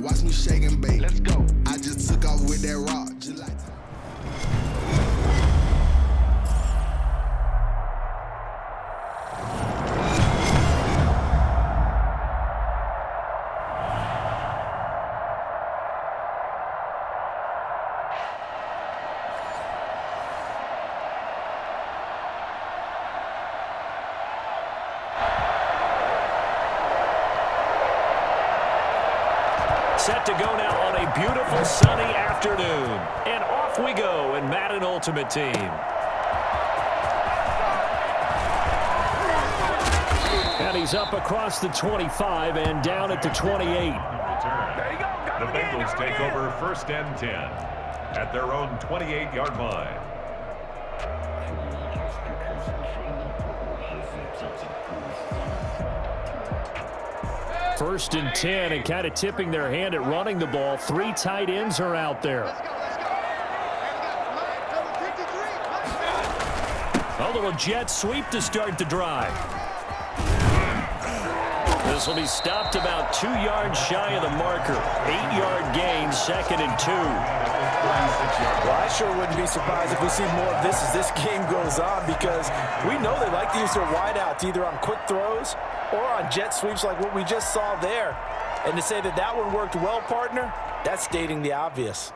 Watch me shake and bake. Let's go. I just took off with that rock. Just like set to go now on a beautiful sunny afternoon. And off we go in Madden Ultimate Team. And he's up across the 25 and down at the 28. The Bengals take over 1st and 10 at their own 28-yard line. First and 10 and kind of tipping their hand at running the ball. 3 tight ends are out there. A little jet sweep to start the drive. This will be stopped about 2 yards shy of the marker. 8-yard gain, 2nd and 2. Well, I sure wouldn't be surprised if we see more of this as this game goes on, because we know they like to use their wideouts either on quick throws or on jet sweeps like what we just saw there. And to say that that one worked well, partner, that's stating the obvious.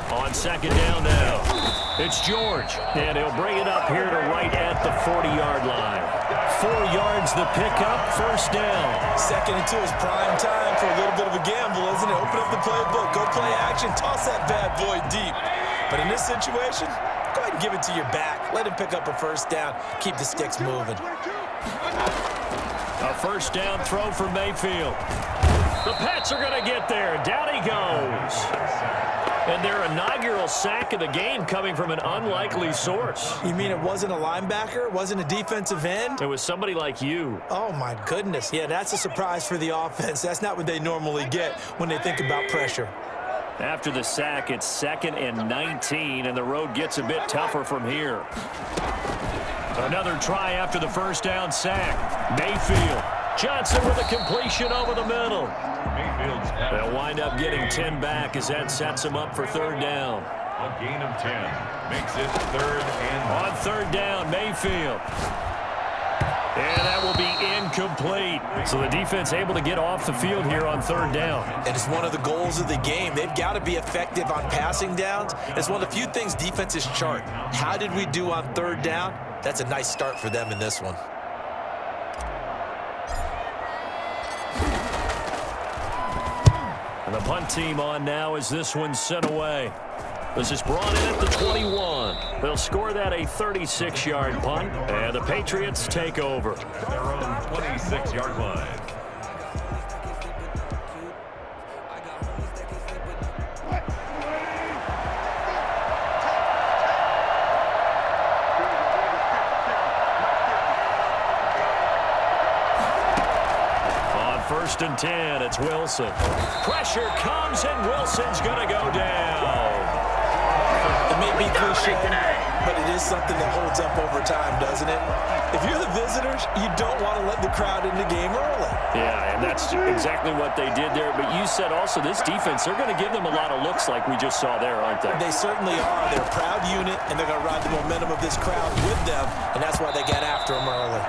On 2nd down now, it's George, and he'll bring it up here to right at the 40-yard line. 4 yards the pickup, 1st down. 2nd and 2 is prime time for a little bit of a gamble, isn't it? Open up the playbook, go play action, toss that bad boy deep. But in this situation, go ahead and give it to your back. Let him pick up a 1st down, keep the sticks moving. A 1st down throw for Mayfield. The Pats are going to get there. Down he goes. And their inaugural sack of the game coming from an unlikely source. You mean it wasn't a linebacker? It wasn't a defensive end? It was somebody like you. Oh, my goodness. Yeah, that's a surprise for the offense. That's not what they normally get when they think about pressure. After the sack, it's 2nd and 19, and the road gets a bit tougher from here. Another try after the 1st down sack. Mayfield. Johnson with a completion over the middle. They'll wind up getting 10 back as that sets them up for 3rd down. A gain of 10 makes it 3rd and... On 3rd down, Mayfield. And that will be incomplete. So the defense able to get off the field here on 3rd down. And it's one of the goals of the game. They've got to be effective on passing downs. It's one of the few things defenses chart. How did we do on 3rd down? That's a nice start for them in this one. And the punt team on now as this one's sent away. This is brought in at the 21. They'll score that a 36-yard punt, and the Patriots take over. Their own 26-yard line. On 1st and 10, it's Wilson. Pressure comes, and Wilson's going to go down. It may be cliche, but it is something that holds up over time, doesn't it? If you're the visitors, you don't want to let the crowd in the game early. Yeah, and that's exactly what they did there. But you said also this defense, they're going to give them a lot of looks like we just saw there, aren't they? They certainly are. They're a proud unit, and they're going to ride the momentum of this crowd with them, and that's why they get after them early.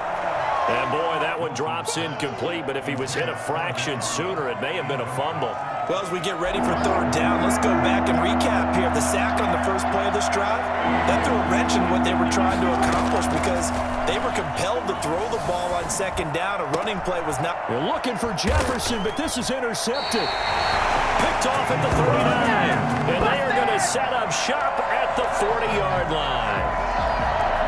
And, boy, that one drops incomplete, but if he was hit a fraction sooner, it may have been a fumble. Well, as we get ready for 3rd down, let's go back and recap here. The sack on the first play of this drive, that threw a wrench in what they were trying to accomplish because they were compelled to throw the ball on 2nd down. A running play was not. They're looking for Jefferson, but this is intercepted. Picked off at the 39, and they are going to set up shop at the 40-yard line.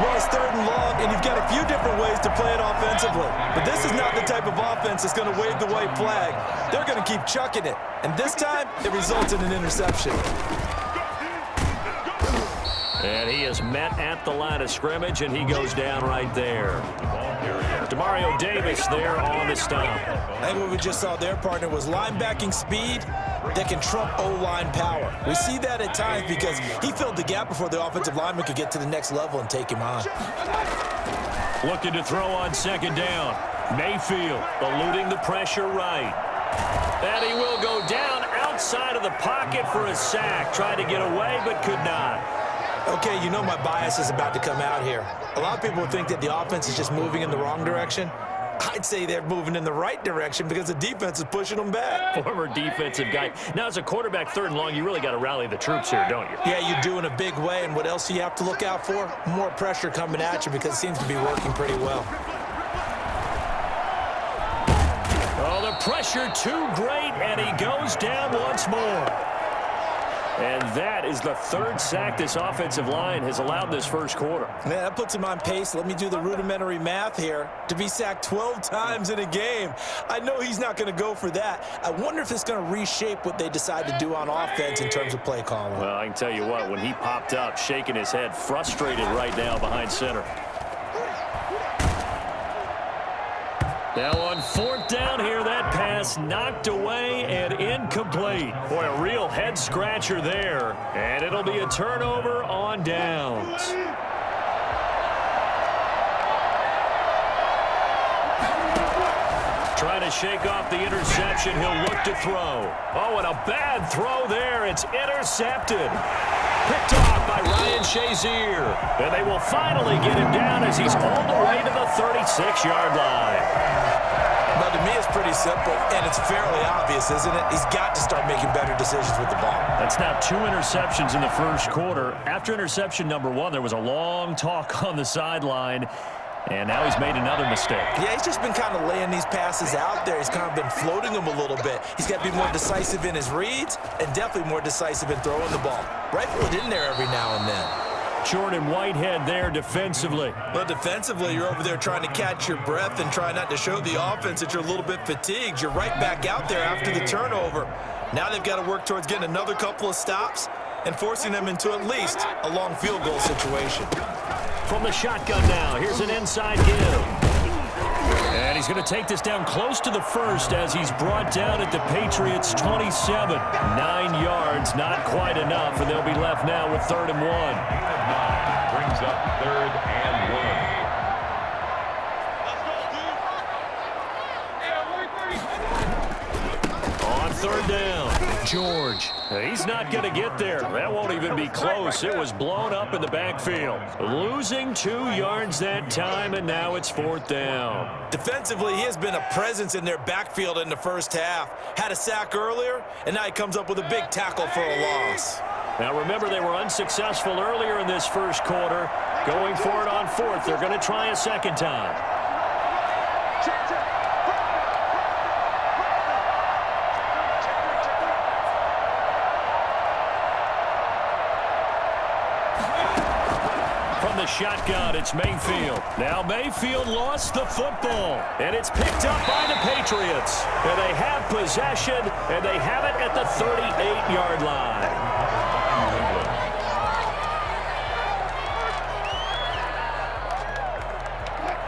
Well, it's 3rd and long, and you've got a few different ways to play it offensively. But this is not the type of offense that's going to wave the white flag. They're going to keep chucking it. And this time, it results in an interception. And he is met at the line of scrimmage, and he goes down right there. Demario Davis there on the stop. I think what we just saw there, partner, was linebacking speed that can trump O-line power. We see that at times because he filled the gap before the offensive lineman could get to the next level and take him on. Looking to throw on second down. Mayfield eluding the pressure right. And he will go down outside of the pocket for a sack. Tried to get away but could not. Okay, you know my bias is about to come out here. A lot of people think that the offense is just moving in the wrong direction. I'd say they're moving in the right direction because the defense is pushing them back. Former defensive guy. Now, as a quarterback, third and long, you really got to rally the troops here, don't you? Yeah, you do in a big way. And what else do you have to look out for? More pressure coming at you because it seems to be working pretty well. Oh, the pressure too great, and he goes down once more. And that is the third sack this offensive line has allowed this first quarter. Man, that puts him on pace. Let me do the rudimentary math here. To be sacked 12 times in a game, I know he's not going to go for that. I wonder if it's going to reshape what they decide to do on offense in terms of play calling. Well, I can tell you what, when he popped up, shaking his head, frustrated right now behind center. Now on fourth down here, that pass knocked away and incomplete. Boy, a real head-scratcher there. And it'll be a turnover on downs. Trying to shake off the interception. He'll look to throw. Oh, and a bad throw there. It's intercepted. Picked off by Ryan Shazier. And they will finally get him down as he's all the way to the 36-yard line. But to me, it's pretty simple, and it's fairly obvious, isn't it? He's got to start making better decisions with the ball. That's now 2 interceptions in the first quarter. After interception number 1, there was a long talk on the sideline, and now he's made another mistake. Yeah, he's just been kind of laying these passes out there. He's kind of been floating them a little bit. He's got to be more decisive in his reads and definitely more decisive in throwing the ball. Rifle it in there every now and then. Jordan Whitehead there defensively. But defensively, you're over there trying to catch your breath and try not to show the offense that you're a little bit fatigued. You're right back out there after the turnover. Now they've got to work towards getting another couple of stops and forcing them into at least a long field goal situation. From the shotgun now, here's an inside give. And he's going to take this down close to the first as he's brought down at the Patriots' 27. 9 yards, not quite enough, and they'll be left now with 3rd and 1. Brings up 3rd and 1. On 3rd down, George. He's not going to get there. That won't even be close. It was blown up in the backfield. Losing 2 yards that time, and now it's 4th down. Defensively, he has been a presence in their backfield in the first half. Had a sack earlier, and now he comes up with a big tackle for a loss. Now remember, they were unsuccessful earlier in this first quarter. Going for it on 4th. They're going to try a second time. The shotgun, it's Mayfield. Now Mayfield lost the football, and it's picked up by the Patriots. And they have possession, and they have it at the 38-yard line.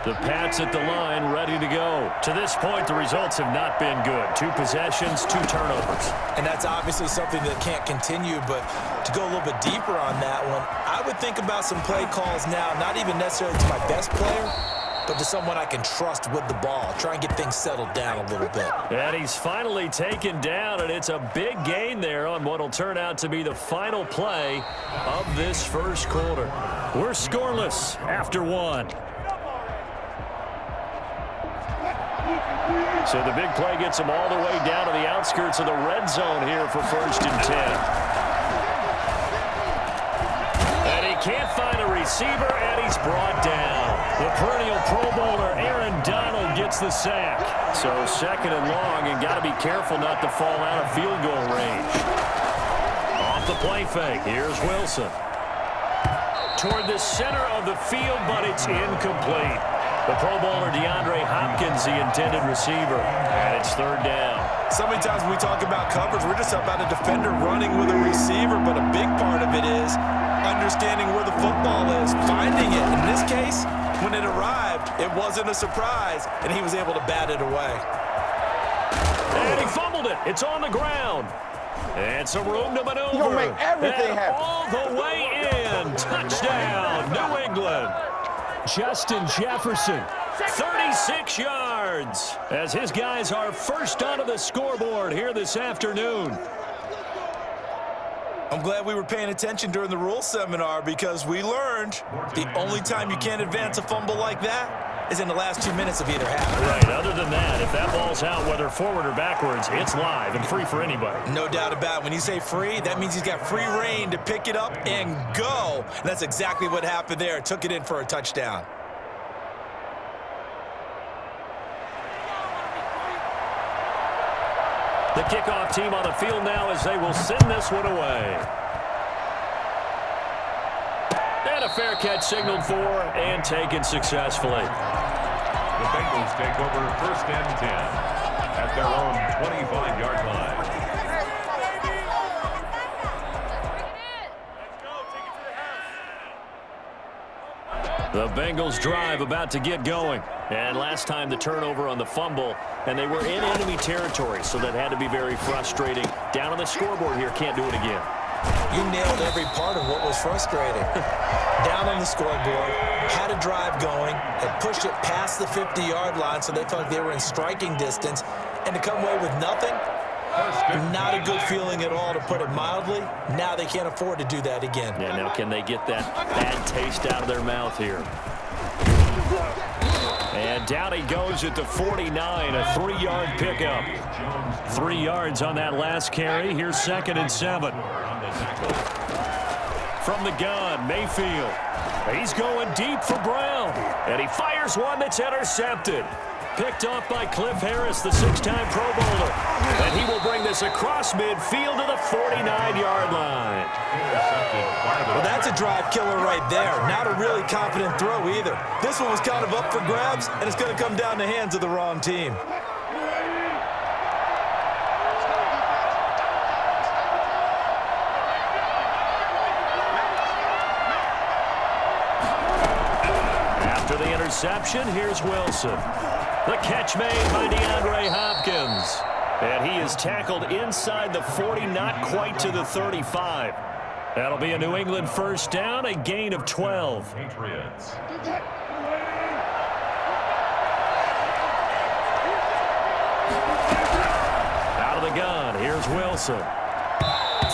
The Pats at the line, ready to go. To this point, the results have not been good. 2 possessions, 2 turnovers. And that's obviously something that can't continue, but to go a little bit deeper on that one, I would think about some play calls now, not even necessarily to my best player, but to someone I can trust with the ball. Try and get things settled down a little bit. And he's finally taken down, and it's a big gain there on what will turn out to be the final play of this first quarter. We're scoreless after 1. So the big play gets him all the way down to the outskirts of the red zone here for 1st and 10. And he can't find a receiver, and he's brought down. The perennial Pro Bowler Aaron Donald gets the sack. So 2nd and long, and got to be careful not to fall out of field goal range. Off the play fake, here's Wilson. Toward the center of the field, but it's incomplete. The Pro Bowler DeAndre Hopkins, the intended receiver, and it's 3rd down. So many times when we talk about coverage, we're just talking about a defender running with a receiver, but a big part of it is understanding where the football is, finding it. In this case, when it arrived, it wasn't a surprise, and he was able to bat it away. And he fumbled it. It's on the ground. And some room to maneuver. You're gonna make everything happen. All the way in. Touchdown, New England. Justin Jefferson, 36 yards, as his guys are first onto the scoreboard here this afternoon. I'm glad we were paying attention during the rule seminar because we learned the only time you can't advance a fumble like that is in the last 2 minutes of either half. Right. Other than that, if that ball's out, whether forward or backwards, it's live and free for anybody. No doubt about it. When you say free, that means he's got free reign to pick it up and go. And that's exactly what happened there. Took it in for a touchdown. The kickoff team on the field now as they will send this one away. And a fair catch signaled for and taken successfully. The Bengals take over first and 10 at their own 25-yard line. The Bengals drive about to get going. And last time the turnover on the fumble, and they were in enemy territory, so that had to be very frustrating. Down on the scoreboard here, can't do it again. You nailed every part of what was frustrating. Down on the scoreboard, had a drive going, had pushed it past the 50-yard line so they felt like they were in striking distance, and to come away with nothing, not a good feeling at all, to put it mildly. Now they can't afford to do that again. Yeah, now can they get that bad taste out of their mouth here? And down he goes at the 49, a 3-yard pickup. 3 yards on that last carry. Here's 2nd and 7. From the gun, Mayfield. He's going deep for Brown. And he fires one that's intercepted. Picked off by Cliff Harris, the 6-time Pro Bowler. And he will bring this across midfield to the 49-yard line. Well, that's a drive killer right there. Not a really confident throw either. This one was kind of up for grabs, and it's going to come down the hands of the wrong team. After the interception, here's Wilson. The catch made by DeAndre Hopkins. And he is tackled inside the 40, not quite to the 35. That'll be a New England first down, a gain of 12. Patriots. Out of the gun, here's Wilson.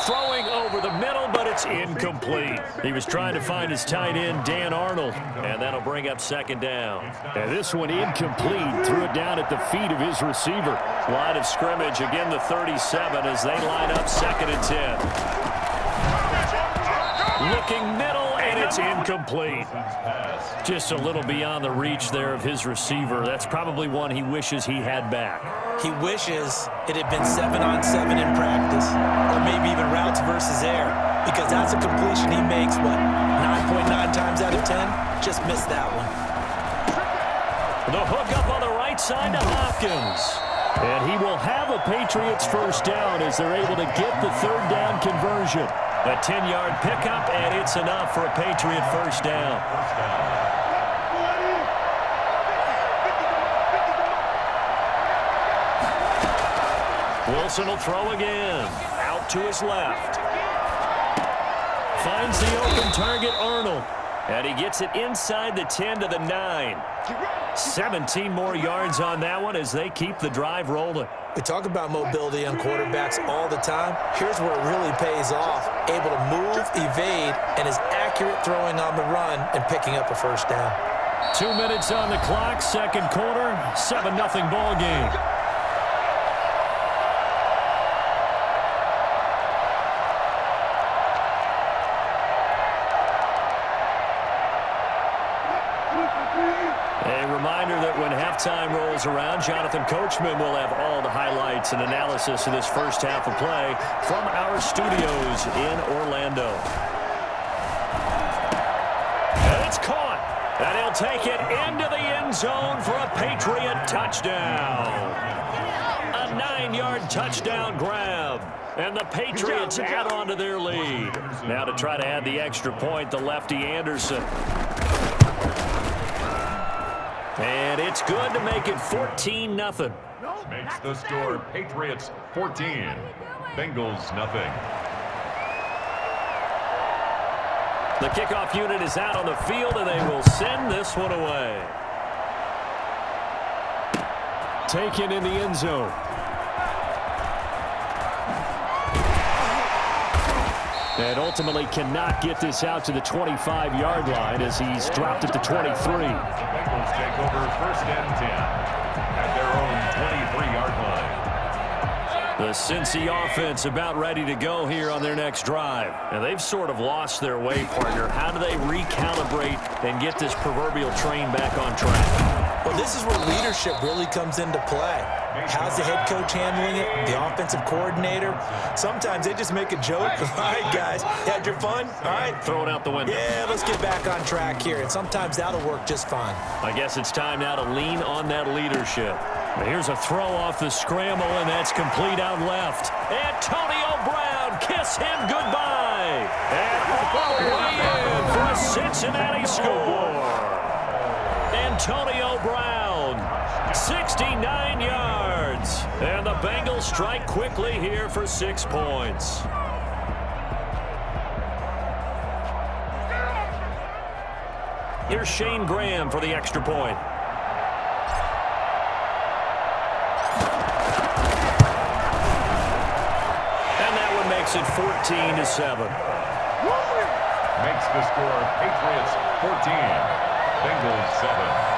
Throwing over the middle, but it's incomplete. He was trying to find his tight end, Dan Arnold, and that'll bring up 2nd down. And this one incomplete. Threw it down at the feet of his receiver. Line of scrimmage, again the 37 as they line up 2nd and 10. Looking middle, and it's incomplete. Just a little beyond the reach there of his receiver. That's probably one he wishes he had back. He wishes it had been 7-on-7 in practice, or maybe even routes versus air, because that's a completion he makes, what, 9.9 times out of 10? Just missed that one. The hook up on the right side to Hopkins. And he will have a Patriots first down as they're able to get the 3rd down conversion. A 10-yard pickup, and it's enough for a Patriot first down. Wilson will throw again. Out to his left. Finds the open target, Arnold. And he gets it inside the 10 to the 9. 17 more yards on that one as they keep the drive rolling. We talk about mobility on quarterbacks all the time. Here's where it really pays off. Able to move, evade, and is accurate throwing on the run and picking up a first down. 2 minutes on the clock, 2nd quarter, 7-0 ball game. A reminder that when halftime rolls around, Jonathan Coachman will have all the highlights and analysis of this first half of play from our studios in Orlando. And it's caught. And he'll take it into the end zone for a Patriot touchdown. A 9-yard touchdown grab. And the Patriots add on to their lead. Now to try to add the extra point, the lefty Anderson. And it's good to make it 14-0. Makes the score Patriots 14, Bengals nothing. The kickoff unit is out on the field, and they will send this one away. Taken in the end zone. And ultimately cannot get this out to the 25-yard line as he's dropped at the 23. The Bengals take over 1st and 10 at their own 23-yard line. The Cincy offense about ready to go here on their next drive. And they've sort of lost their way, partner. How do they recalibrate and get this proverbial train back on track? Well, this is where leadership really comes into play. How's the head coach handling it? The offensive coordinator? Sometimes they just make a joke. All right, guys, had your fun? All right. Throw it out the window. Yeah, let's get back on track here. And sometimes that'll work just fine. I guess it's time now to lean on that leadership. But here's a throw off the scramble, and that's complete out left. Antonio Brown, kiss him goodbye. And all the way in for a Cincinnati score. Antonio Brown, 69 yards. And the Bengals strike quickly here for 6 points. Here's Shane Graham for the extra point. And that one makes it 14-7. Makes the score Patriots 14, Bengals 7.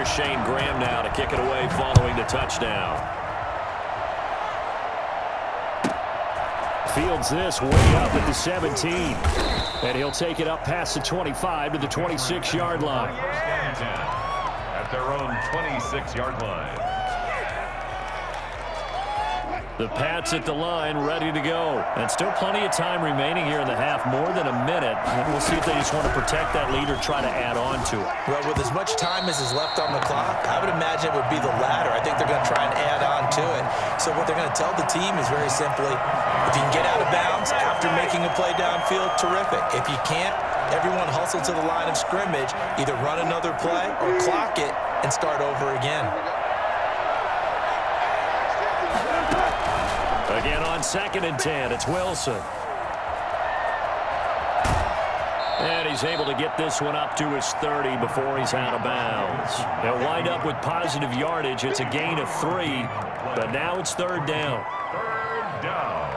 Shane Graham now to kick it away following the touchdown. Fields this way up at the 17. And he'll take it up past the 25 to the 26-yard line. At their own 26-yard line. The Pats at the line ready to go. And still plenty of time remaining here in the half, more than a minute. And we'll see if they just want to protect that lead or try to add on to it. Well, with as much time as is left on the clock, I would imagine it would be the latter. I think they're going to try and add on to it. So what they're going to tell the team is very simply, if you can get out of bounds after making a play downfield, terrific. If you can't, everyone hustle to the line of scrimmage, either run another play or clock it and start over again. Again on 2nd and 10, it's Wilson. And he's able to get this one up to his 30 before he's out of bounds. They'll wind up with positive yardage. It's a gain of 3, but now it's 3rd down. 3rd down.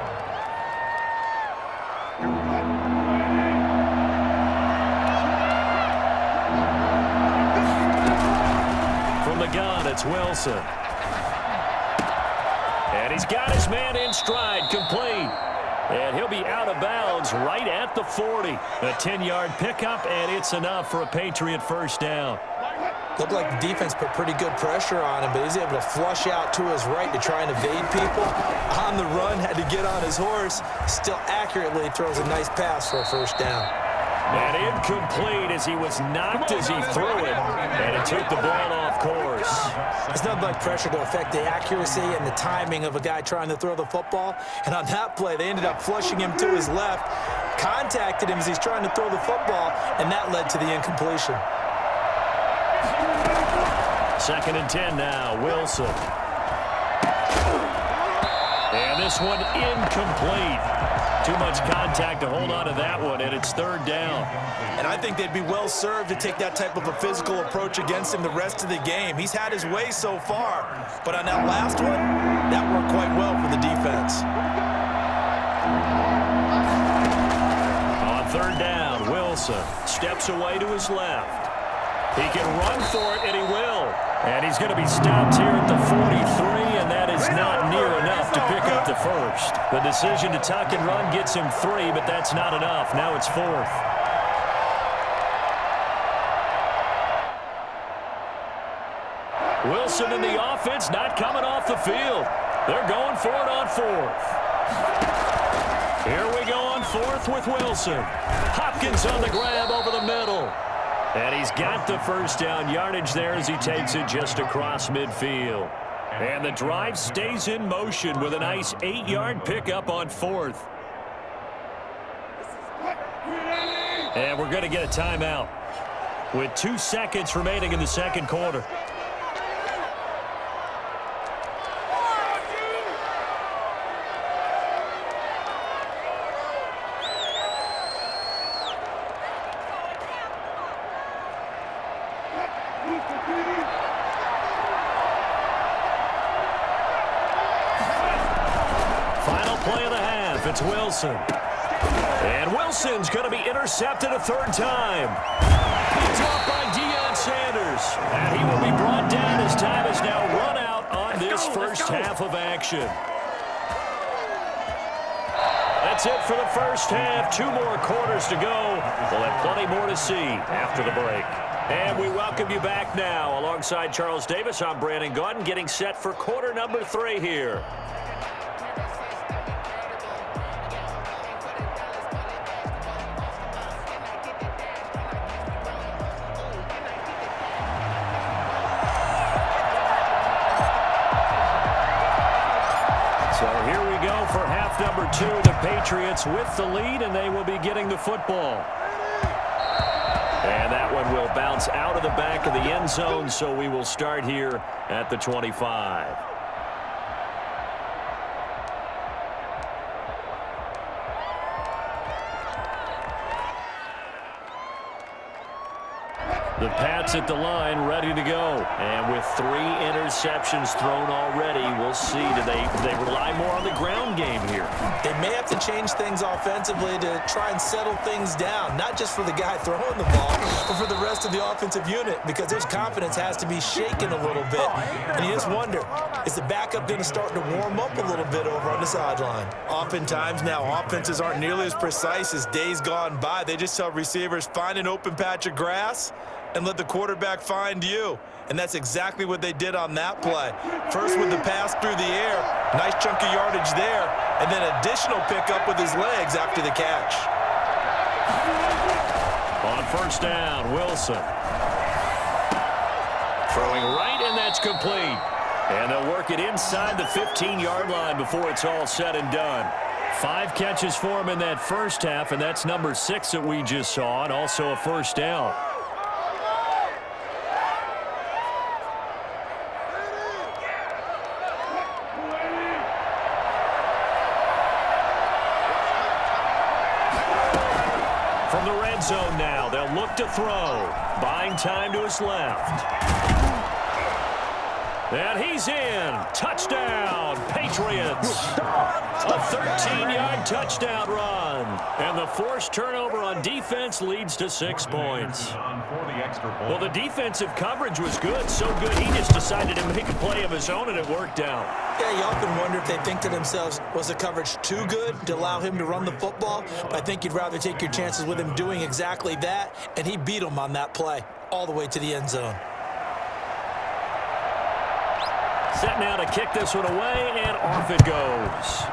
From the gun, it's Wilson. And he's got his man in stride, complete. And he'll be out of bounds right at the 40. A 10-yard pickup, and it's enough for a Patriot 1st down. Looked like the defense put pretty good pressure on him, but he's able to flush out to his right to try and evade people. On the run, had to get on his horse. Still accurately throws a nice pass for a 1st down. And incomplete as he was knocked as he threw it. And he took the ball off course. It's nothing like pressure to affect the accuracy and the timing of a guy trying to throw the football. And on that play, they ended up flushing him to his left, contacted him as he's trying to throw the football, and that led to the incompletion. 2nd and 10 now, Wilson. And this one incomplete. Too much contact to hold on to that one, and it's 3rd down. And I think they'd be well served to take that type of a physical approach against him the rest of the game. He's had his way so far, but on that last one, that worked quite well for the defense. On 3rd down, Wilson steps away to his left. He can run for it, and he will. And he's going to be stopped here at the 43, and that is not near enough to pick up the 1st. The decision to tuck and run gets him 3, but that's not enough. Now it's 4th. Wilson and the offense not coming off the field. They're going for it on 4th. Here we go on 4th with Wilson. Hopkins on the grab over the middle. And he's got the first down yardage there as he takes it just across midfield. And the drive stays in motion with a nice 8-yard pickup on 4th. And we're going to get a timeout with 2 seconds remaining in the second quarter. Final play of the half. It's Wilson. And Wilson's going to be intercepted a 3rd time. Dropped by Deion Sanders. And he will be brought down as time has now run out on this first half of action. That's it for the first half. 2 more quarters to go. We'll have plenty more to see after the break. And we welcome you back now. Alongside Charles Davis, I'm Brandon Gaudin, getting set for quarter number 3 here. So here we go for half number 2. The Patriots with the lead, and they will be getting the football. And that one will bounce out of the back of the end zone, so we will start here at the 25. The Pats at the line, ready to go. And with 3 interceptions thrown already, we'll see. Do they rely more on the ground game here? They may have to change things offensively to try and settle things down, not just for the guy throwing the ball, but for the rest of the offensive unit, because his confidence has to be shaken a little bit. And you just wonder, is the backup going to start to warm up a little bit over on the sideline? Oftentimes now, offenses aren't nearly as precise as days gone by. They just tell receivers, find an open patch of grass and let the quarterback find you. And that's exactly what they did on that play. First with the pass through the air, nice chunk of yardage there, and then additional pickup with his legs after the catch. On first down, Wilson. Throwing right, and that's complete. And they'll work it inside the 15-yard line before it's all said and done. 5 catches for him in that first half, and that's number 6 that we just saw, and also a first down. From the red zone now, they'll look to throw. Buying time to his left. And he's in. Touchdown, Patriots. A 13-yard touchdown run. And the forced turnover on defense leads to 6 points. Well, the defensive coverage was good, so good he just decided to make a play of his own, and it worked out. Yeah, you often wonder if they think to themselves, was the coverage too good to allow him to run the football? But I think you'd rather take your chances with him doing exactly that, and he beat him on that play all the way to the end zone. Set now to kick this one away, and off it goes.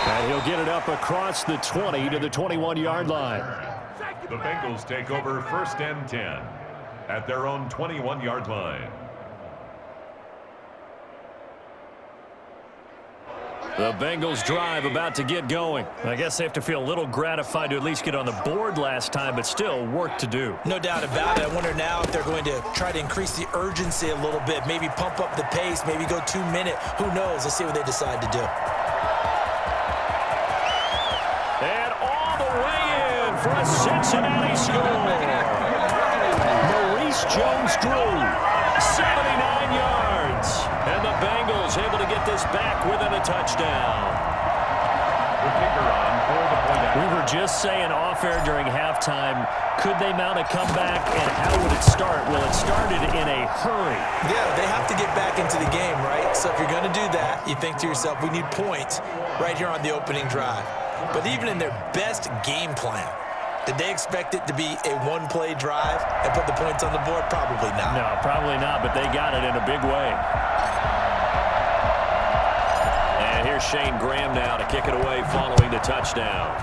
And he'll get it up across the 20 to the 21-yard line. The Bengals take over first and 10 at their own 21-yard line. The Bengals drive about to get going. I guess they have to feel a little gratified to at least get on the board last time, but still work to do. No doubt about it. I wonder now if they're going to try to increase the urgency a little bit, maybe pump up the pace, maybe go 2-minute. Who knows? Let's see what they decide to do. And all the way in for a Cincinnati score. Maurice Jones-Drew, 79 yards. And the Bengals able to get this back within a touchdown. The kicker on for the point. We were just saying off-air during halftime, could they mount a comeback, and how would it start? Well, it started in a hurry. Yeah, they have to get back into the game, right? So if you're going to do that, you think to yourself, we need points right here on the opening drive. But even in their best game plan, did they expect it to be a one-play drive and put the points on the board? Probably not. No, probably not, but they got it in a big way. And here Here's Shane Graham now to kick it away following the touchdown.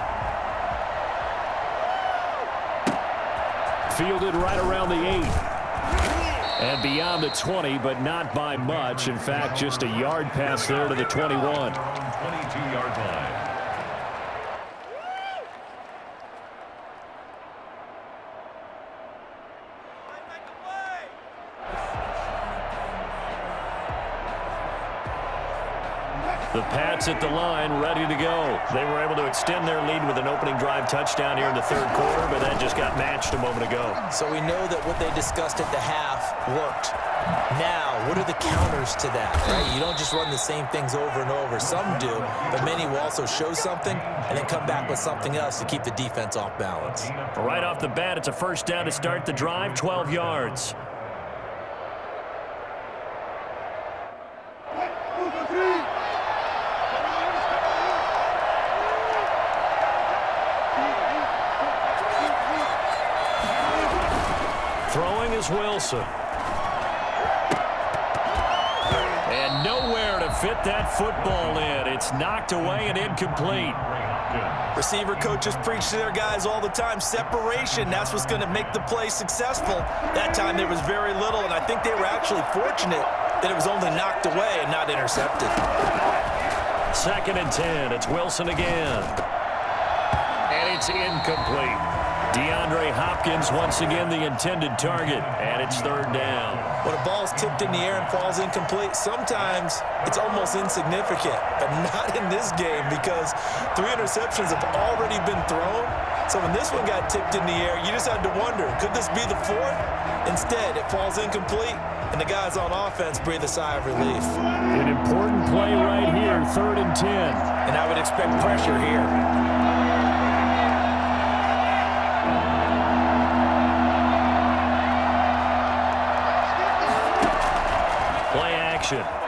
Fielded right around the 8. And beyond the 20, but not by much. In fact, just a yard pass there to the 21. 22-yard line. The Pats at the line, ready to go. They were able to extend their lead with an opening drive touchdown here in the third quarter, but that just got matched a moment ago. So we know that what they discussed at the half worked. Now, what are the counters to that, right? You don't just run the same things over and over. Some do, but many will also show something and then come back with something else to keep the defense off balance. Right off the bat, it's a first down to start the drive, 12 yards. Throwing is Wilson. And nowhere to fit that football in. It's knocked away and incomplete. Receiver coaches preach to their guys all the time. Separation, that's what's going to make the play successful. That time there was very little, and I think they were actually fortunate that it was only knocked away and not intercepted. 2nd and 10. It's Wilson again. And it's incomplete. DeAndre Hopkins once again the intended target, and it's 3rd down. When a ball's tipped in the air and falls incomplete, sometimes it's almost insignificant, but not in this game because 3 interceptions have already been thrown. So when this one got tipped in the air, you just had to wonder, could this be the 4th? Instead, it falls incomplete, and the guys on offense breathe a sigh of relief. An important play right here, 3rd and 10. And I would expect pressure here.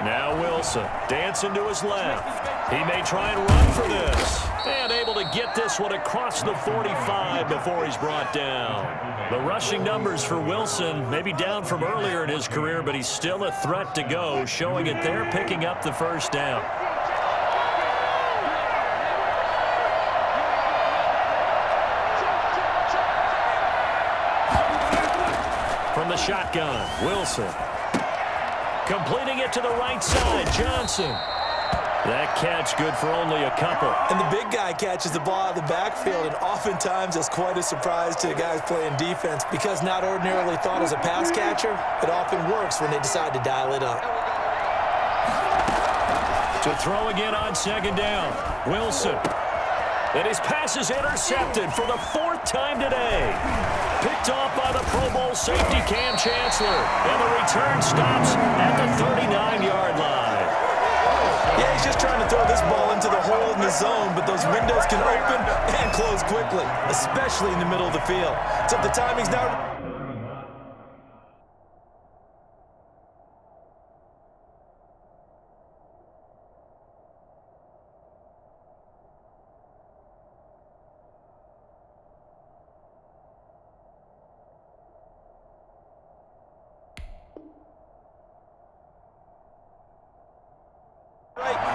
Now Wilson dancing to his left. He may try and run for this. And able to get this one across the 45 before he's brought down. The rushing numbers for Wilson may be down from earlier in his career, but he's still a threat to go, showing it there, picking up the first down. From the shotgun, Wilson. Completing it to the right side, Johnson. That catch good for only a couple. And the big guy catches the ball out of the backfield, and oftentimes it's quite a surprise to the guys playing defense because not ordinarily thought as a pass catcher, it often works when they decide to dial it up. To throw again on 2nd down, Wilson. And his pass is intercepted for the 4th time today. Picked off by the Pro Bowl safety Cam Chancellor. And the return stops at the 39-yard line. Yeah, he's just trying to throw this ball into the hole in the zone, but those windows can open and close quickly, especially in the middle of the field. So if the timing's not...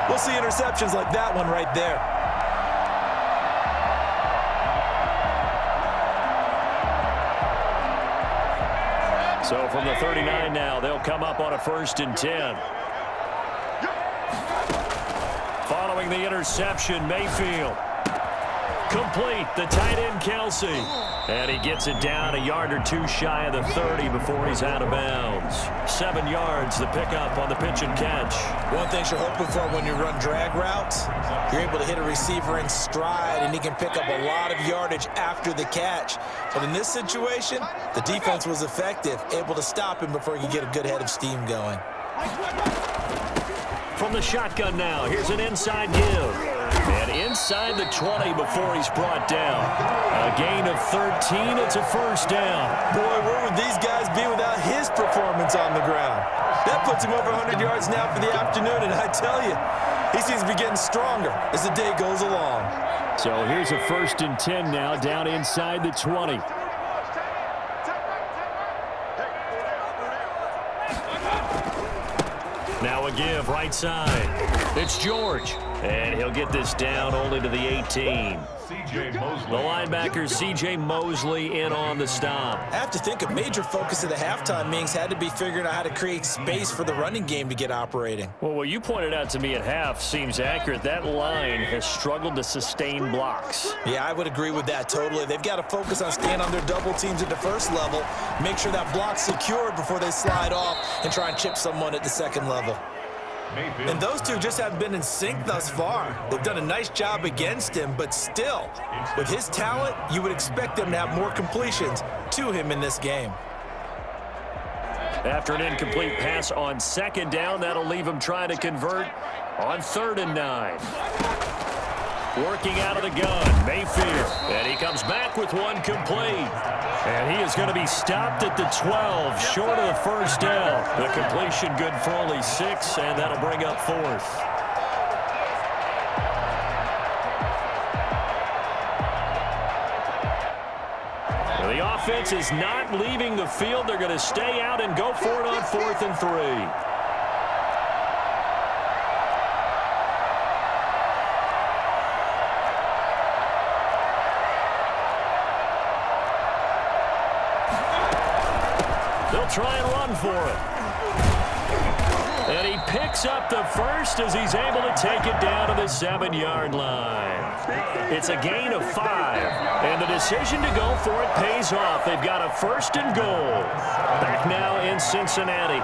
We'll see interceptions like that one right there. So from the 39 now, they'll come up on a 1st and 10. Following the interception, Mayfield. Complete, the tight end, Kelsey. And he gets it down a yard or 2 shy of the 30 before he's out of bounds. 7 yards, the pickup on the pitch and catch. One thing you're hoping for when you run drag routes, you're able to hit a receiver in stride, and he can pick up a lot of yardage after the catch. But in this situation, the defense was effective, able to stop him before he could get a good head of steam going. From the shotgun now, here's an inside give. And inside the 20 before he's brought down. A gain of 13, it's a 1st down. Boy, where would these guys be without his performance on the ground? That puts him over 100 yards now for the afternoon, and I tell you, he seems to be getting stronger as the day goes along. So here's a 1st and 10 now, down inside the 20. Now a give right side. It's George. And he'll get this down only to the 18. C.J. Mosley. The linebacker, C.J. Mosley, in on the stop. I have to think a major focus of the halftime meetings had to be figuring out how to create space for the running game to get operating. Well, what you pointed out to me at half seems accurate. That line has struggled to sustain blocks. Yeah, I would agree with that totally. They've got to focus on staying on their double teams at the first level, make sure that block's secured before they slide off and try and chip someone at the second level. Mayfield. And those two just haven't been in sync thus far. They've done a nice job against him, but still, with his talent, you would expect them to have more completions to him in this game. After an incomplete pass on second down, that'll leave him trying to convert on 3rd and 9. Working out of the gun, Mayfield. And he comes back with one complete. And he is going to be stopped at the 12, short of the first down. The completion good for only 6, and that'll bring up 4th. The offense is not leaving the field. They're going to stay out and go for it on 4th and 3. They'll try and run for it. And he picks up the first as he's able to take it down to the 7-yard line. It's a gain of 5. And the decision to go for it pays off. They've got a 1st and goal. Back now in Cincinnati.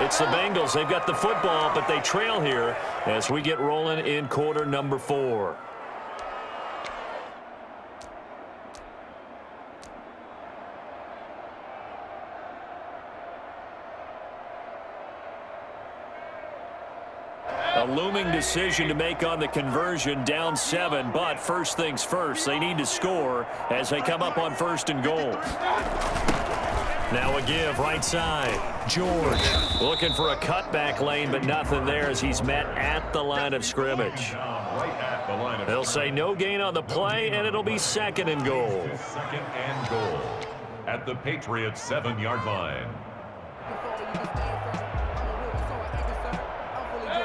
It's the Bengals. They've got the football, but they trail here as we get rolling in quarter number 4. A looming decision to make on the conversion, down 7, but first things first, they need to score as they come up on 1st and goal. Now a give, right side. George looking for a cutback lane, but nothing there as he's met at the line of scrimmage. They'll say no gain on the play, and it'll be 2nd and goal. 2nd and goal at the Patriots' 7-yard line.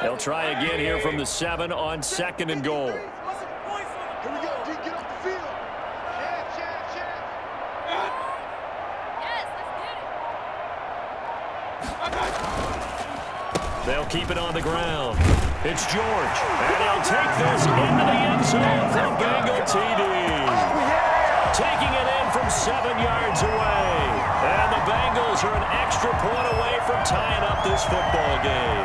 They'll try again here from the 7 on 2nd and goal. Here we go, get off the field. They'll keep it on the ground. It's George, and he'll take this into the end zone from Bengal TD. Taking it in from 7 yards away. And the Bengals are an extra point away from tying up this football game.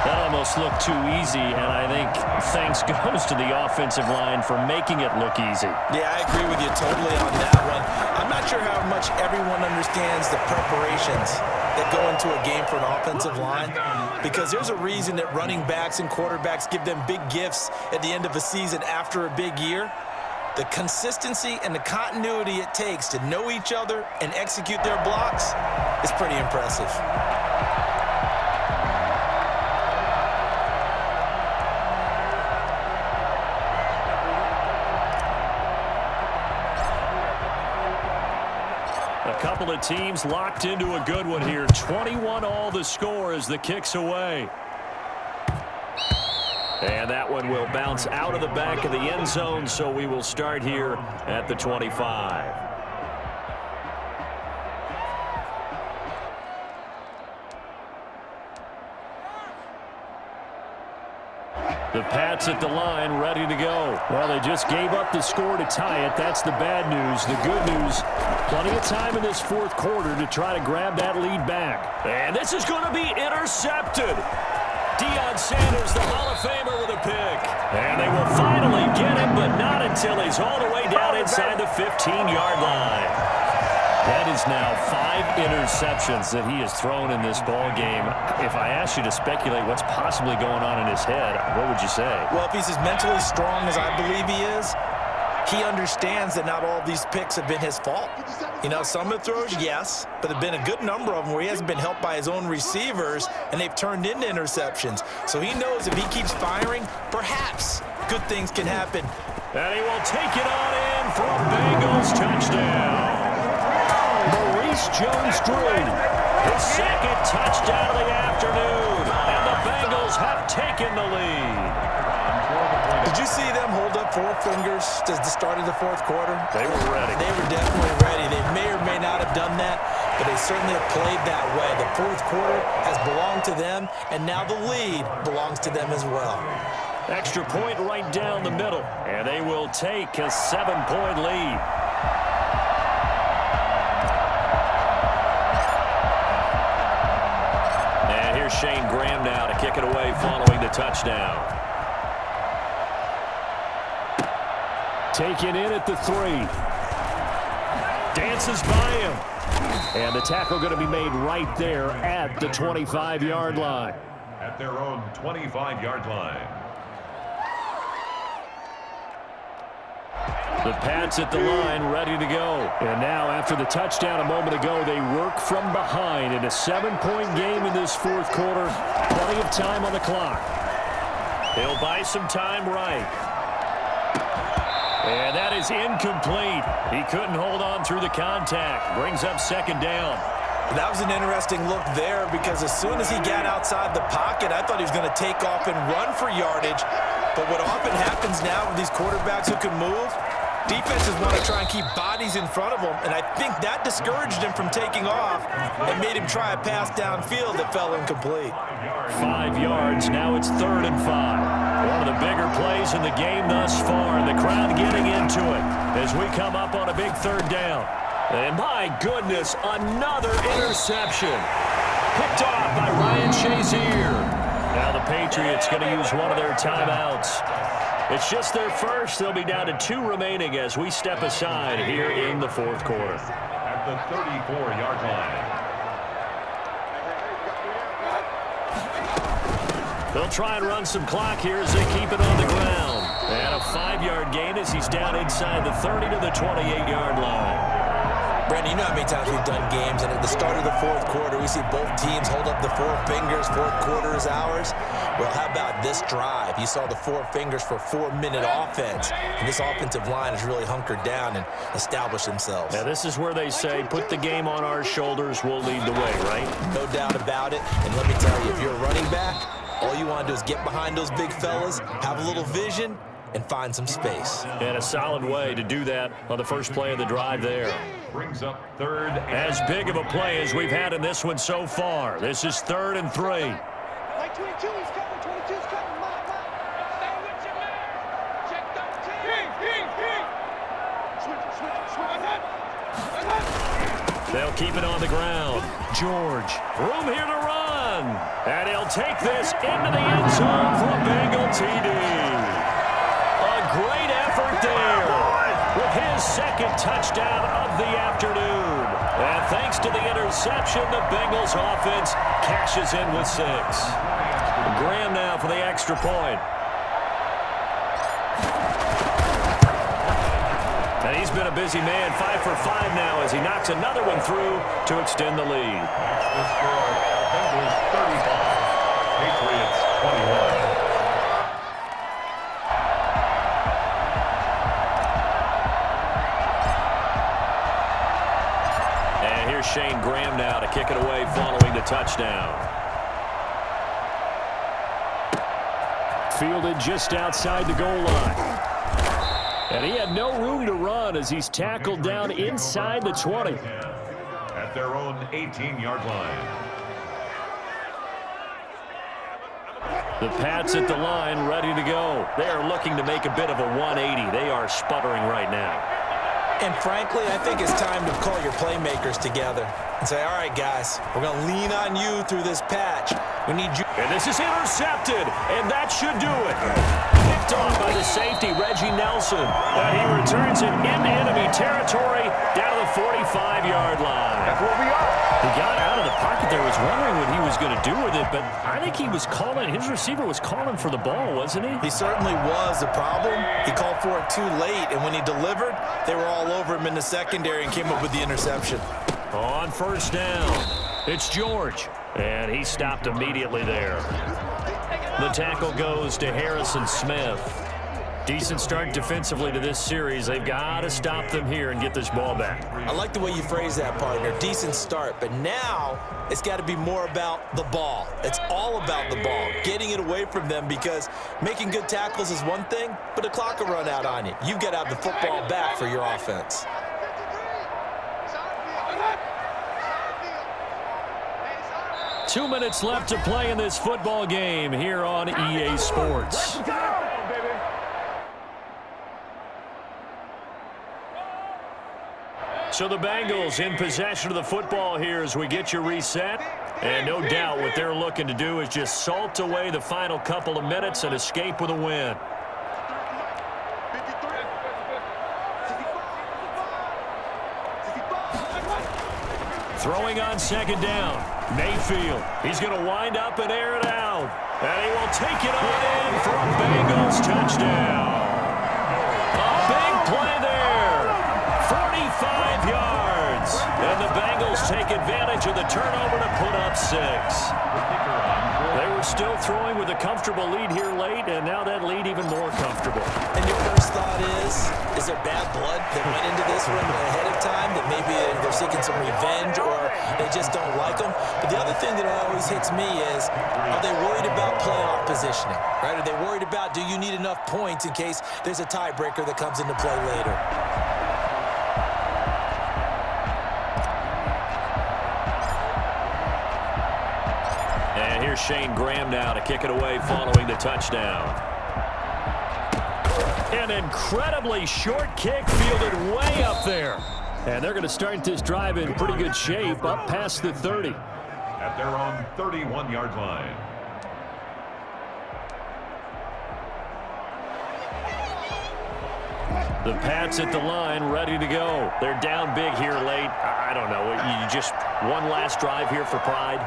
That almost looked too easy, and I think thanks goes to the offensive line for making it look easy. Yeah, I agree with you totally on that one. I'm not sure how much everyone understands the preparations that go into a game for an offensive line, because there's a reason that running backs and quarterbacks give them big gifts at the end of a season after a big year. The consistency and the continuity it takes to know each other and execute their blocks is pretty impressive. A couple of teams locked into a good one here. 21-all the score as the kick's away. And that one will bounce out of the back of the end zone, so we will start here at the 25. The Pats at the line, ready to go. Well, they just gave up the score to tie it. That's the bad news. The good news, plenty of time in this 4th quarter to try to grab that lead back. And this is going to be intercepted. Deion Sanders, the Hall of Famer, with a pick. And they will finally get him, but not until he's all the way down inside the 15-yard line. That is now 5 interceptions that he has thrown in this ball game. If I asked you to speculate what's possibly going on in his head, what would you say? Well, if he's as mentally strong as I believe he is, he understands that not all these picks have been his fault. You know, some of the throws, yes, but there have been a good number of them where he hasn't been helped by his own receivers, and they've turned into interceptions. So he knows if he keeps firing, perhaps good things can happen. And he will take it on in for a Bengals touchdown. Maurice Jones-Drew, his 2nd touchdown of the afternoon. And the Bengals have taken the lead. Did you see them hold up four fingers at the start of the fourth quarter? They were ready. They were definitely ready. They may or may not have done that, but they certainly have played that way. The fourth quarter has belonged to them, and now the lead belongs to them as well. Extra point right down the middle, and they will take a 7-point lead. And here's Shane Graham now to kick it away following the touchdown. Taken in at the 3. Dances by him. And the tackle going to be made right there at the 25-yard line. At their own 25-yard line. The Pats at the line, ready to go. And now, after the touchdown a moment ago, they work from behind in a 7-point game in this fourth quarter. Plenty of time on the clock. He'll buy some time right. And that is incomplete. He couldn't hold on through the contact. Brings up second down. That was an interesting look there because as soon as he got outside the pocket, I thought he was going to take off and run for yardage. But what often happens now with these quarterbacks who can move, defenses want to try and keep bodies in front of them, and I think that discouraged him from taking off and made him try a pass downfield that fell incomplete. 5 yards. Now it's 3rd and 5. One of the bigger plays in the game thus far, and the crowd getting into it as we come up on a big 3rd down. And my goodness, another interception. Picked off by Ryan Shazier. Now the Patriots going to use one of their timeouts. It's just their first. They'll be down to 2 remaining as we step aside here in the fourth quarter. At the 34-yard line. They'll try and run some clock here as they keep it on the ground. And a 5-yard gain as he's down inside the 30 to the 28-yard line. Brandon, you know how many times we've done games, and at the start of the fourth quarter, we see both teams hold up the 4 fingers, fourth quarter is ours. Well, how about this drive? You saw the 4 fingers for 4-minute offense, and this offensive line has really hunkered down and established themselves. Now, this is where they say, put the game on our shoulders, we'll lead the way, right? No doubt about it, and let me tell you, if you're a running back, all you want to do is get behind those big fellas, have a little vision, and find some space. And a solid way to do that on the first play of the drive there. Brings up 3rd. As big of a play as we've had in this one so far. This is 3rd and 3. Like 22, he's coming. 22's coming. Stay with your man. Check 13. Switch. They'll keep it on the ground. George, room here to run. And he'll take this into the end zone for a Bengal TD. A great effort there with his 2nd touchdown of the afternoon. And thanks to the interception, the Bengals offense cashes in with 6. Graham now for the extra point. And he's been a busy man, 5 for 5 now as he knocks another one through to extend the lead. The score, Bengals 35, Patriots 21. And here's Shane Graham now to kick it away following the touchdown. Fielded just outside the goal line. And he had no room to run as he's tackled down inside the 20. At their own 18-yard line. The Pats at the line, ready to go. They are looking to make a bit of a 180. They are sputtering right now. And frankly, I think it's time to call your playmakers together and say, all right, guys, we're going to lean on you through this patch. We need you. And this is intercepted, and that should do it. Picked off by the safety, Reggie Nelson. And he returns it into enemy territory down to the 45-yard line. That's where we are. He got out of the pocket there, was wondering what he was going to do with it, but I think he was calling, his receiver was calling for the ball, wasn't he? He certainly was. The problem, he called for it too late, and when he delivered, they were all over him in the secondary and came up with the interception. On first down, it's George, and he stopped immediately there. The tackle goes to Harrison Smith. Decent start defensively to this series. They've got to stop them here and get this ball back. I like the way you phrase that, partner. Decent start, but now it's got to be more about the ball. It's all about the ball, getting it away from them, because making good tackles is one thing, but the clock will run out on you. You've got to have the football back for your offense. 2 minutes left to play in this football game here on EA Sports. So the Bengals in possession of the football here as we get you reset. And no doubt what they're looking to do is just salt away the final couple of minutes and escape with a win. Throwing on second down. Mayfield. He's going to wind up and air it out. And he will take it on in for a Bengals touchdown. A big play there. 45 yards. And the Bengals take advantage of the turnover to put up 6. They were still throwing with a comfortable lead here late, and now that lead even more comfortable. And your first thought is there bad blood that went into this one ahead of time, that maybe they're seeking some revenge or they just don't like them? But the other thing that always hits me is, are they worried about playoff positioning? Right? Are they worried about, do you need enough points in case there's a tiebreaker that comes into play later? And here's Shane Graham now to kick it away following the touchdown. An incredibly short kick fielded way up there. And they're going to start this drive in pretty good shape, up past the 30. At their own 31-yard line. The Pats at the line, ready to go. They're down big here late. I don't know. You just one last drive here for pride?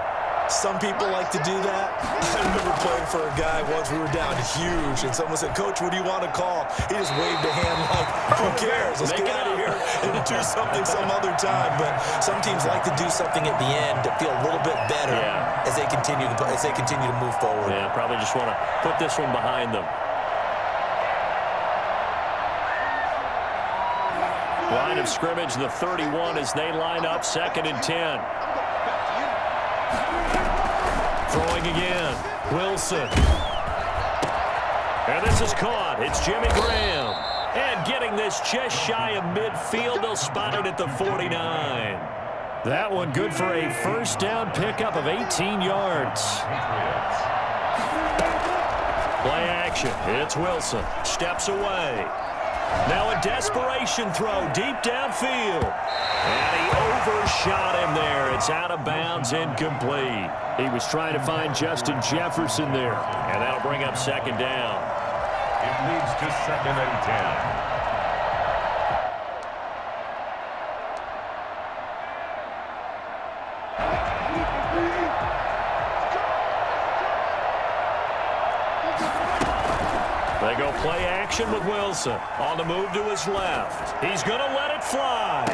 Some people like to do that. I remember playing for a guy once. We were down huge, and someone said, "Coach, what do you want to call?" He just waved a hand like, "Who cares? Let's get out of here and do something some other time." But some teams like to do something at the end to feel a little bit better as they continue to move forward. Yeah, probably just want to put this one behind them. Line of scrimmage, the 31 as they line up, 2nd and 10. Throwing again. Wilson. And this is caught. It's Jimmy Graham. And getting this just shy of midfield. They'll spot it at the 49. That one good for a first down pickup of 18 yards. Play action. It's Wilson. Steps away. Now a desperation throw deep downfield. And he overshot him there. It's out of bounds, incomplete. He was trying to find Justin Jefferson there. And that'll bring up 2nd down. It leads to 2nd and 10. They go play action with Wilson. On the move to his left. He's going to let it fly.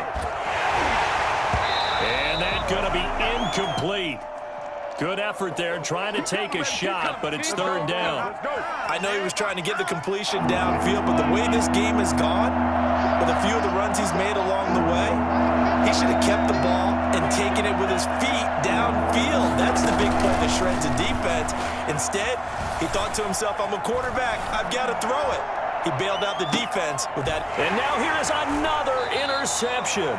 And that's going to be incomplete. Good effort there trying to take a shot, but it's 3rd down. I know he was trying to get the completion downfield, but the way this game has gone, with a few of the runs he's made along the way, he should have kept the ball and taken it with his feet downfield. That's the big play that shreds a defense. Instead, he thought to himself, I'm a quarterback. I've got to throw it. He bailed out the defense with that. And now here is another interception.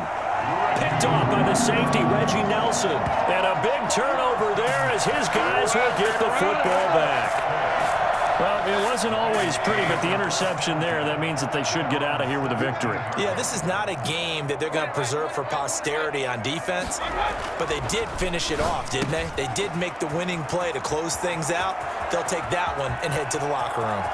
Picked off by the safety, Reggie Nelson. And a big turnover there as his guys will get the football back. Well, it wasn't always pretty, but the interception there, that means that they should get out of here with a victory. Yeah, this is not a game that they're going to preserve for posterity on defense, but they did finish it off, didn't they? They did make the winning play to close things out. They'll take that one and head to the locker room.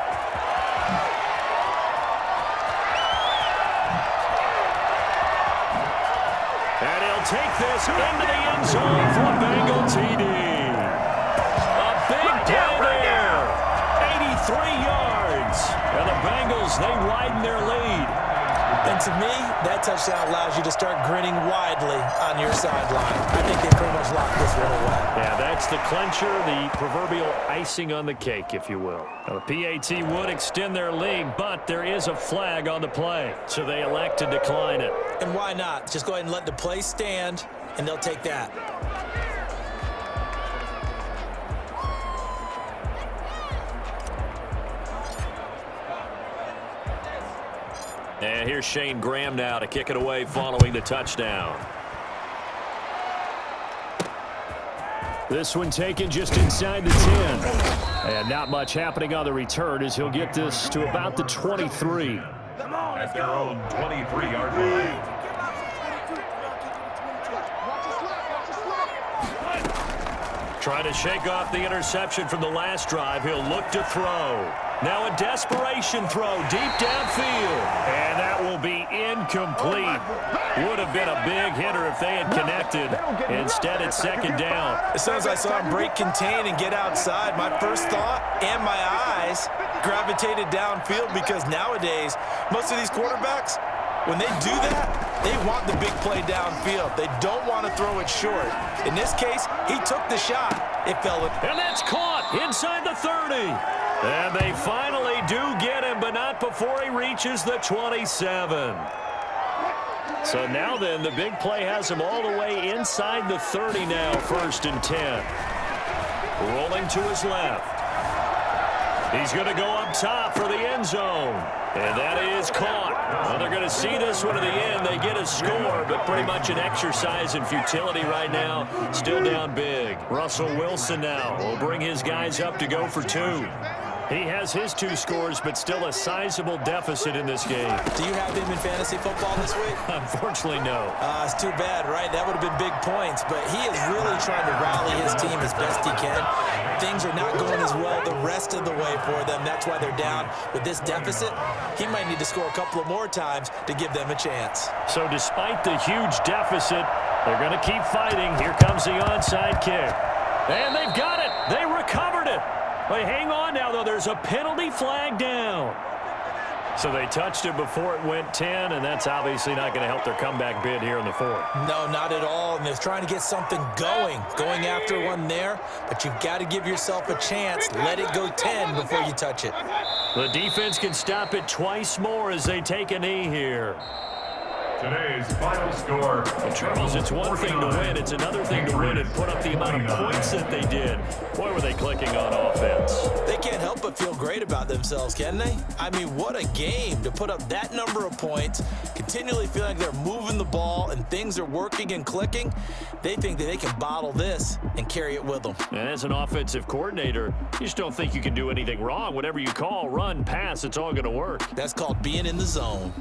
And he'll take this into the end zone for a Bengal TD. A big play there. 83 yards. And the Bengals, they widen their lead. And to me, that touchdown allows you to start grinning widely on your sideline. I think they pretty much locked this one away. Yeah, that's the clincher, the proverbial icing on the cake, if you will. Now, the PAT would extend their lead, but there is a flag on the play, so they elect to decline it. And why not? Just go ahead and let the play stand, and they'll take that. And here's Shane Graham now to kick it away following the touchdown. This one taken just inside the 10. And not much happening on the return as he'll get this to about the 23. At their own 23-yard line. Trying to shake off the interception from the last drive. He'll look to throw. Now a desperation throw deep downfield. And that will be incomplete. Would have been a big hitter if they had connected. Instead, it's second down. As soon as I saw him break contain and get outside, my first thought and my eyes gravitated downfield because nowadays, most of these quarterbacks, when they do that, they want the big play downfield. They don't want to throw it short. In this case, he took the shot. It fell in. And that's caught inside the 30. And they finally do get him, but not before he reaches the 27. So now then, the big play has him all the way inside the 30 now, 1st and 10. Rolling to his left. He's going to go up top for the end zone. And that is caught. Well, they're going to see this one to the end. They get a score, but pretty much an exercise in futility right now. Still down big. Russell Wilson now will bring his guys up to go for 2. He has his 2 scores, but still a sizable deficit in this game. Do you have him in fantasy football this week? Unfortunately, no. It's too bad, right? That would have been big points, but he is really trying to rally his team as best he can. Things are not going as well the rest of the way for them. That's why they're down with this deficit. He might need to score a couple of more times to give them a chance. So despite the huge deficit, they're going to keep fighting. Here comes the onside kick. And they've got it. They recovered it. But hang on now, though. There's a penalty flag down. So they touched it before it went 10, and that's obviously not going to help their comeback bid here in the 4th. No, not at all. And they're trying to get something going after one there. But you've got to give yourself a chance. Let it go 10 before you touch it. The defense can stop it twice more as they take a knee here. Today's final score. Charles, it's one thing to win. It's another thing to win and put up the amount of points that they did. Boy, were they clicking on offense. They can't help but feel great about themselves, can they? I mean, what a game to put up that number of points, continually feel like they're moving the ball and things are working and clicking. They think that they can bottle this and carry it with them. And as an offensive coordinator, you just don't think you can do anything wrong. Whatever you call, run, pass, it's all going to work. That's called being in the zone.